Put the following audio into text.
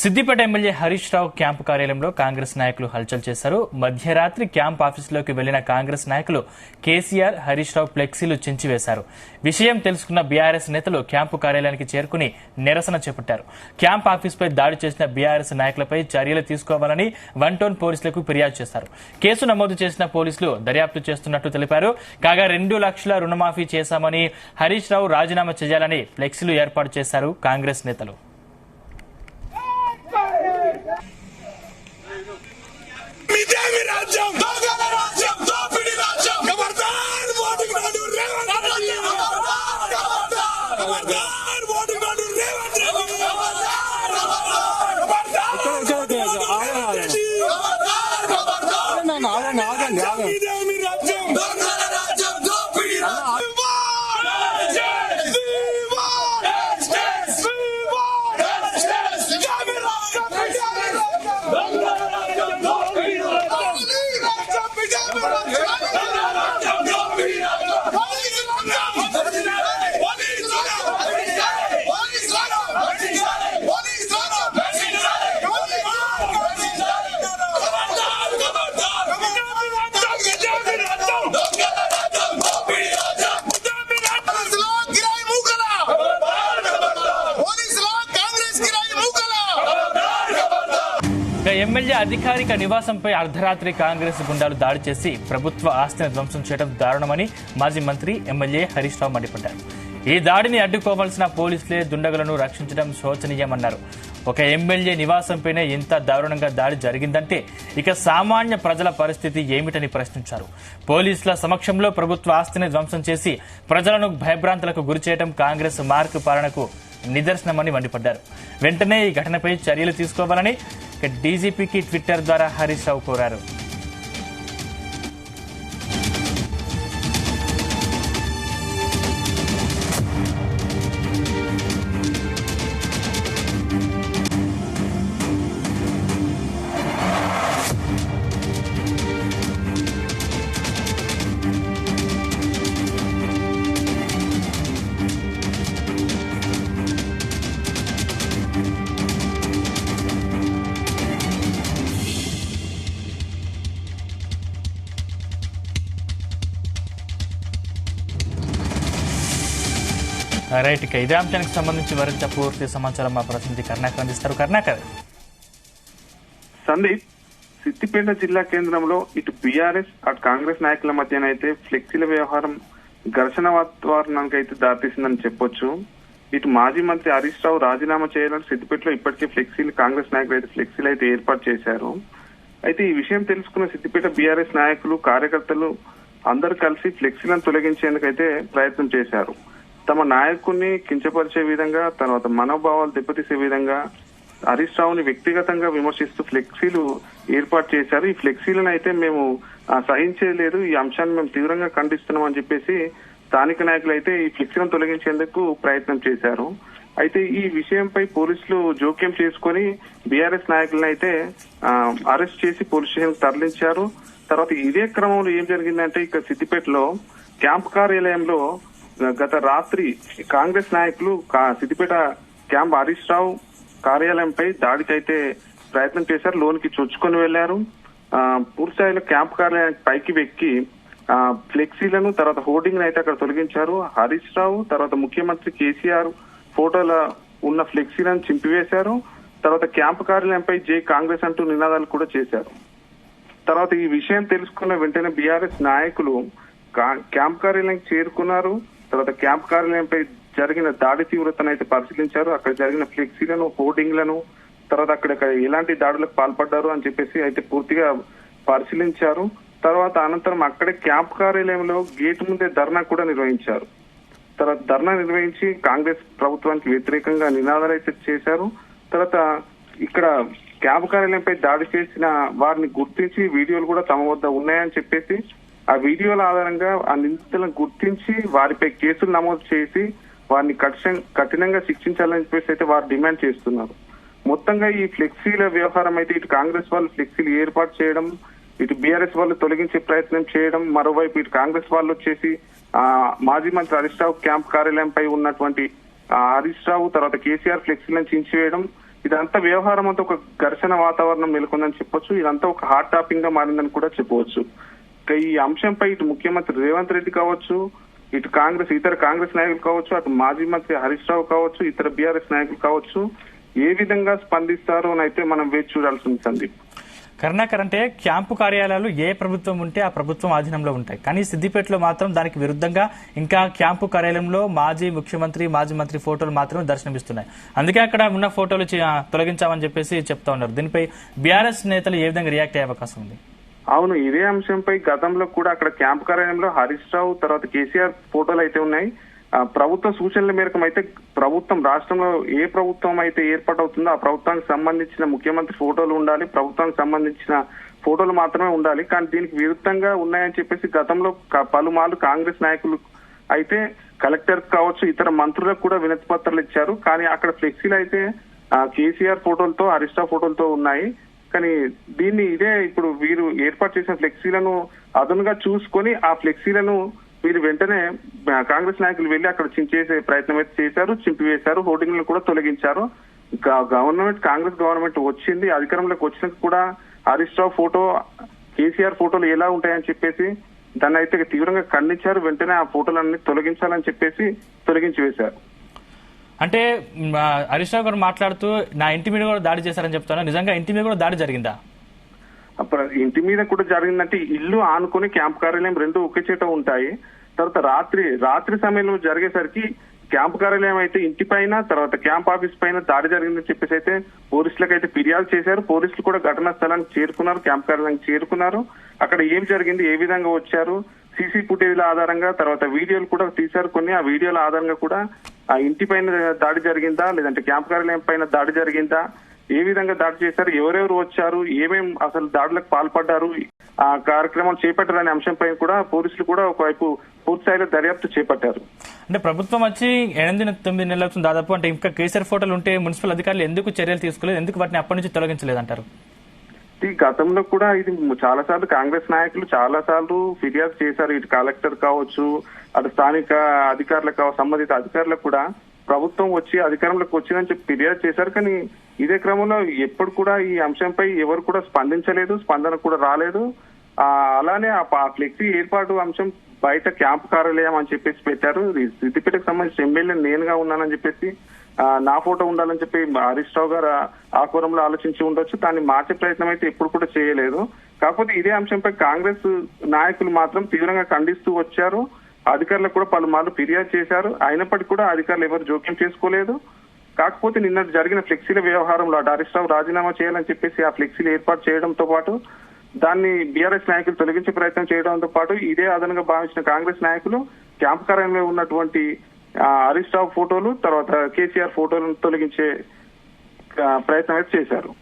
Siddipet MLA Harish Rao camp కార్యాలయంలో కాంగ్రెస్ నాయకులు హల్చల్ చేశారు. మధ్యరాత్రి క్యాంప్ ఆఫీసులోకి వెళ్లిన కాంగ్రెస్ నాయకులు కేసీఆర్, హరీష్ రావు ఫ్లెక్సీలు చించివేశారు. విషయం తెలుసుకున్న బీఆర్ఎస్ నేతలు క్యాంపు కార్యాలయానికి చేరుకుని నిరసన చేపట్టారు. క్యాంప్ ఆఫీసుపై దాడి చేసిన బీఆర్ఎస్ నాయకులపై చర్యలు తీసుకోవాలని 1 టౌన్ పోలీసులకు ఫిర్యాదు చేశారు. కేసు నమోదు చేసిన పోలీసులు దర్యాప్తు చేస్తున్నట్టు తెలిపారు. కాగా 2 లక్షల రుణమాఫీ చేశామని, హరీష్ రావు రాజీనామా చేయాలని ఫ్లెక్సీలు ఏర్పాటు చేశారు కాంగ్రెస్ నేతలు. ఎమ్మెల్యే అధికారిక నివాసంపై అర్ధరాత్రి కాంగ్రెస్ గుండాలు దాడి చేసి ప్రభుత్వ ఆస్తిని ధ్వంసం చేయడం దారుణమని మాజీ మంత్రి ఎమ్మెల్యే హరీష్ రావు మండిపడ్డారు. ఈ దాడిని అడ్డుకోవాల్సిన పోలీసులే దుండగులను రక్షించడం శోచనీయమన్నారు. ఒక ఎమ్మెల్యే నివాసంపైనే ఇంత దారుణంగా దాడి జరిగిందంటే ఇక సామాన్య ప్రజల పరిస్థితి ఏమిటని ప్రశ్నించారు. పోలీసుల సమక్షంలో ప్రభుత్వ ఆస్తిని ధ్వంసం చేసి ప్రజలను భయభ్రాంతులకు గురిచేయడం కాంగ్రెస్ మార్కు పాలనకు నిదర్శనమని మండిపడ్డారు. వెంటనే ఈ ఘటనపై చర్యలు తీసుకోవాలని డీజీపీకి ట్విట్టర్ ద్వారా హరీష్ రావు కోరారు. రైట్, ఇక ఇదే అంశానికి సంబంధించి మరింత పూర్తి సమాచారం మా ప్రతినిధి కర్ణాకర్ అందిస్తారు. కర్ణాకర్. సందీప్, సిద్దిపేట జిల్లా కేంద్రంలో ఇటు బీఆర్ఎస్ అటు కాంగ్రెస్ నాయకుల మధ్యనైతే ఫ్లెక్సీల వ్యవహారం ఘర్షణ వాతావరణానికి అయితే దారితీసిందని చెప్పొచ్చు. ఇటు మాజీ మంత్రి హరీష్ రావు రాజీనామా చేయాలని సిద్దిపేటలో ఇప్పటికే ఫ్లెక్సీలు కాంగ్రెస్ నాయకులు అయితే ఫ్లెక్సీలు అయితే ఏర్పాటు చేశారు. అయితే ఈ విషయం తెలుసుకున్న సిద్దిపేట బీఆర్ఎస్ నాయకులు, కార్యకర్తలు అందరూ కలిసి ఫ్లెక్సీలను తొలగించేందుకైతే ప్రయత్నం చేశారు. తమ నాయకుడిని కించపరిచే విధంగా, తర్వాత మనోభావాలు దెబ్బతీసే విధంగా హరీష్ రావుని వ్యక్తిగతంగా విమర్శిస్తూ ఫ్లెక్సీలు ఏర్పాటు చేశారు. ఈ ఫ్లెక్సీలను అయితే మేము సహించలేదు, ఈ అంశాన్ని మేము తీవ్రంగా ఖండిస్తున్నాం అని చెప్పేసి స్థానిక నాయకులు అయితే ఈ ఫ్లెక్సీలను తొలగించేందుకు ప్రయత్నం చేశారు. అయితే ఈ విషయంపై పోలీసులు జోక్యం చేసుకుని బీఆర్ఎస్ నాయకులను అయితే అరెస్ట్ చేసి పోలీస్ స్టేషన్ తరలించారు. తర్వాత ఇదే క్రమంలో ఏం జరిగిందంటే ఇక సిద్దిపేటలో క్యాంప్ కార్యాలయంలో గత రాత్రి కాంగ్రెస్ నాయకులు సిద్దిపేట క్యాంప్ హరీష్ రావు కార్యాలయంపై దాడికి అయితే ప్రయత్నం చేశారు. లోనికి చొచ్చుకొని వెళ్లారు. పూర్తిస్థాయిలో క్యాంప్ కార్యాలయానికి పైకి వెక్కి ఫ్లెక్సీలను తర్వాత హోర్డింగ్ అయితే అక్కడ తొలగించారు. హరీష్ రావు తర్వాత ముఖ్యమంత్రి కేసీఆర్ ఫోటోల ఉన్న ఫ్లెక్సీలను చింపివేశారు. తర్వాత క్యాంప్ కార్యాలయంపై జై కాంగ్రెస్ అంటూ నినాదాలు కూడా చేశారు. తర్వాత ఈ విషయం తెలుసుకున్న వెంటనే బీఆర్ఎస్ నాయకులు క్యాంప్ కార్యాలయానికి చేరుకున్నారు. తర్వాత క్యాంప్ కార్యాలయంపై జరిగిన దాడి తీవ్రతను అయితే పరిశీలించారు. అక్కడ జరిగిన ఫ్లెక్సీలను, హోర్డింగ్లను, తర్వాత అక్కడ ఎలాంటి దాడులకు పాల్పడ్డారు అని చెప్పేసి అయితే పూర్తిగా పరిశీలించారు. తర్వాత అనంతరం అక్కడే క్యాంప్ కార్యాలయంలో గేటు ముందే ధర్నా కూడా నిర్వహించారు. తర్వాత ధర్నా నిర్వహించి కాంగ్రెస్ ప్రభుత్వానికి వ్యతిరేకంగా నినాదాలు అయితే చేశారు. తర్వాత ఇక్కడ క్యాంప్ కార్యాలయంపై దాడి చేసిన వారిని గుర్తించి వీడియోలు కూడా తమ వద్ద ఉన్నాయని చెప్పేసి ఆ వీడియోల ఆధారంగా ఆ నిందితులను గుర్తించి వారిపై కేసులు నమోదు చేసి వారిని కఠినంగా శిక్షించాలని చెప్పేసి అయితే వారు డిమాండ్ చేస్తున్నారు. మొత్తంగా ఈ ఫ్లెక్సీల వ్యవహారం అయితే ఇటు కాంగ్రెస్ వాళ్ళు ఫ్లెక్సీలు ఏర్పాటు చేయడం, ఇటు బీఆర్ఎస్ వాళ్ళు తొలగించే ప్రయత్నం చేయడం, మరోవైపు ఇటు కాంగ్రెస్ వాళ్ళు వచ్చేసి మాజీ మంత్రి హరీష్ రావు క్యాంప్ కార్యాలయంపై ఉన్నటువంటి హరీష్ రావు తర్వాత కేసీఆర్ ఫ్లెక్సీలను చించివేయడం, ఇదంతా వ్యవహారం అంతా ఒక ఘర్షణ వాతావరణం నెలకొందని చెప్పొచ్చు. ఇదంతా ఒక హాట్ టాపిక్ గా మారిందని కూడా చెప్పవచ్చు. ఇక ఈ అంశంపై ఇటు ముఖ్యమంత్రి రేవంత్ రెడ్డి కావచ్చు, ఇటు ఇతర కాంగ్రెస్ నాయకులు కావచ్చు, అటు మాజీ మంత్రి హరీష్ రావు కావచ్చు, ఇతర బీఆర్ఎస్ నాయకులు కావచ్చు, ఏ విధంగా స్పందిస్తారో అని అయితే మనం వేచి చూడాల్సి ఉంది సందీప్. కరుణాకర్, అంటే క్యాంపు కార్యాలయాలు ఏ ప్రభుత్వం ఉంటే ఆ ప్రభుత్వం ఆధీనంలో ఉంటాయి, కానీ సిద్దిపేటలో మాత్రం దానికి విరుద్ధంగా ఇంకా క్యాంపు కార్యాలయంలో మాజీ ముఖ్యమంత్రి మాజీ మంత్రి ఫోటోలు మాత్రం దర్శనమిస్తున్నాయి. అందుకే అక్కడ ఉన్న ఫోటోలు తొలగించామని చెప్పేసి చెప్తా ఉన్నారు. దీనిపై బీఆర్ఎస్ నేతలు ఏ విధంగా రియాక్ట్ అయ్యే అవకాశం ఉంది? అవును, ఇదే అంశంపై గతంలో కూడా అక్కడ క్యాంపు కార్యాలయంలో హరీష్ రావు తర్వాత కేసీఆర్ ఫోటోలు అయితే ఉన్నాయి. ప్రభుత్వ సూచనల మేరకు అయితే ప్రభుత్వం రాష్ట్రంలో ఏ ప్రభుత్వం అయితే ఏర్పాటవుతుందో ఆ ప్రభుత్వానికి సంబంధించిన ముఖ్యమంత్రి ఫోటోలు ఉండాలి, ప్రభుత్వానికి సంబంధించిన ఫోటోలు మాత్రమే ఉండాలి. కానీ దీనికి విరుద్ధంగా ఉన్నాయని చెప్పేసి గతంలో పలుమార్లు కాంగ్రెస్ నాయకులు అయితే కలెక్టర్ కావచ్చు ఇతర మంత్రులకు కూడా వినతి పత్రాలు ఇచ్చారు. కానీ అక్కడ ఫ్లెక్సీలు అయితే కేసీఆర్ ఫోటోలతో హరీష్ రావు ఫోటోలతో ఉన్నాయి. కానీ ఇదే ఇప్పుడు వీరు ఏర్పాటు చేసిన ఫ్లెక్సీలను అదనుగా చూసుకొని ఆ ఫ్లెక్సీలను వీరు వెంటనే కాంగ్రెస్ నాయకులు వెళ్లి అక్కడ చించేసే ప్రయత్నం అయితే చేశారు, చింపివేశారు, హోర్డింగ్లను కూడా తొలగించారు. కాంగ్రెస్ గవర్నమెంట్ వచ్చింది, అధికారంలోకి వచ్చినాక కూడా హరీష్ రావు ఫోటో కేసీఆర్ ఫోటోలు ఎలా ఉంటాయని చెప్పేసి దాన్ని అయితే తీవ్రంగా ఖండించారు. వెంటనే ఆ ఫోటోలన్నీ తొలగించాలని చెప్పేసి తొలగించి వేశారు. అంటే హరీష్ రావు గారు మాట్లాడుతూ నా ఇంటి మీద కూడా దాడి చేశారని చెప్తాను. నిజంగా ఇంటి మీద కూడా దాడి జరిగిందా? అప్పుడు ఇంటి మీద కూడా జరిగిందంటే ఇల్లు ఆనుకొని క్యాంప్ కార్యాలయం రెండు ఒకే చోట ఉంటాయి. తర్వాత రాత్రి సమయంలో జరిగేసరికి క్యాంప్ కార్యాలయం అయితే ఇంటి పైన తర్వాత క్యాంప్ ఆఫీస్ పైన దాడి జరిగిందని చెప్పేసి అయితే పోలీసులకు అయితే ఫిర్యాదు చేశారు. పోలీసులు కూడా ఘటనా స్థలానికి చేరుకున్నారు, క్యాంప్ కార్యాలయానికి చేరుకున్నారు. అక్కడ ఏం జరిగింది, ఏ విధంగా వచ్చారు, సీసీ ఫుటేజ్ల ఆధారంగా తర్వాత వీడియోలు కూడా తీశారు కొన్ని. ఆ వీడియోల ఆధారంగా కూడా ఆ ఇంటి పైన దాడి జరిగిందా లేదంటే క్యాంప్ కార్యాలయం పైన దాడి జరిగిందా, ఏ విధంగా దాడి చేశారు, ఎవరెవరు వచ్చారు, ఏమేం అసలు దాడులకు పాల్పడ్డారు, ఆ కార్యక్రమాలు చేపట్టారనే అంశంపై కూడా పోలీసులు కూడా ఒకవైపు పూర్తి స్థాయిలో దర్యాప్తు చేపట్టారు. అంటే ప్రభుత్వం వచ్చి 8-9 నెలలు అవుతుంది దాదాపు. అంటే ఇంకా కేసీఆర్ ఫోటోలు ఉంటే మున్సిపల్ అధికారులు ఎందుకు చర్యలు తీసుకోలేదు, ఎందుకు వాటిని అప్పటి నుంచి తొలగించలేదంటారు? ఈ గతంలో కూడా ఇది చాలా సార్లు కాంగ్రెస్ నాయకులు చాలా సార్లు ఫిర్యాదు చేశారు. ఇటు కలెక్టర్ కావచ్చు, అటు స్థానిక అధికారులకు కావచ్చు, సంబంధిత అధికారులకు కూడా ప్రభుత్వం వచ్చి అధికారంలోకి వచ్చిందని చెప్పి ఫిర్యాదు చేశారు. కానీ ఇదే క్రమంలో ఎప్పుడు కూడా ఈ అంశంపై ఎవరు కూడా స్పందించలేదు, స్పందన కూడా రాలేదు. అలానే ఆ ఫ్లెక్సీ ఏర్పాటు అంశం బయట క్యాంప్ కార్యాలయం అని చెప్పేసి పెట్టారు. సిద్దిపేటకు సంబంధించిన ఎమ్మెల్యే నేనుగా ఉన్నానని చెప్పేసి నా ఫోటో ఉండాలని చెప్పి హరీష్ రావు గారు ఆ కోణంలో ఆలోచించి ఉండొచ్చు. దాన్ని మార్చే ప్రయత్నం అయితే ఎప్పుడు కూడా చేయలేదు. కాకపోతే ఇదే అంశంపై కాంగ్రెస్ నాయకులు మాత్రం తీవ్రంగా ఖండిస్తూ వచ్చారు. అధికారులకు కూడా పలుమార్లు ఫిర్యాదు చేశారు. అయినప్పటికీ కూడా అధికారులు ఎవరు జోక్యం చేసుకోలేదు. కాకపోతే నిన్న జరిగిన ఫ్లెక్సీల వ్యవహారంలో హరీష్ రావు రాజీనామా చేయాలని చెప్పేసి ఆ ఫ్లెక్సీలు ఏర్పాటు చేయడంతో పాటు దాన్ని బీఆర్ఎస్ నాయకులు తొలగించే ప్రయత్నం చేయడంతో పాటు ఇదే అదనంగా భావించిన కాంగ్రెస్ నాయకులు క్యాంప్ కార్యాలయంలో ఉన్నటువంటి హరీష్ రావు ఫోటోలు తర్వాత కేసీఆర్ ఫోటోలను తొలగించే ప్రయత్నం అయితే చేశారు.